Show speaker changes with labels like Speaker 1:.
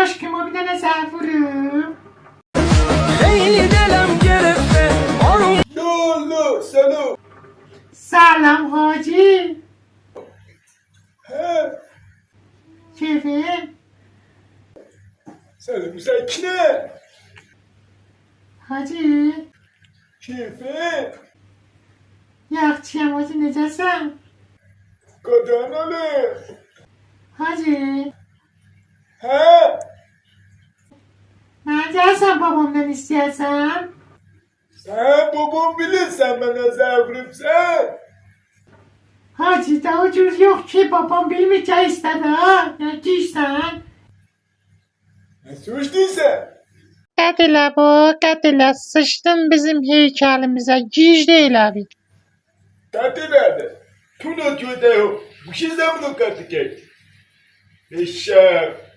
Speaker 1: aşkıma bir tane zafirim.
Speaker 2: Lolo, selam.
Speaker 1: Selam hacı.
Speaker 2: He,
Speaker 1: Keyfin?
Speaker 2: selam sakine.
Speaker 1: Hacı.
Speaker 2: Keyfe,
Speaker 1: Yaxşıyam hacı, necəsən?
Speaker 2: kadanalı.
Speaker 1: Hacı.
Speaker 2: He,
Speaker 1: Mən gəlsən babamdan istəyərsən?
Speaker 2: sen babam bilirsen bana zafirimsen.
Speaker 1: Hacı da ucuz yok ki, babam bilmeyecek istedi ha. Ne giysən?
Speaker 2: Ne suçtuysa?
Speaker 1: Qədələ bu, qədələ sıçdın bizim heykelimizə, gic deyil abi.
Speaker 2: Tatilerde. Tuna köyde yok. Bu şey zamanı katık et. Eşek.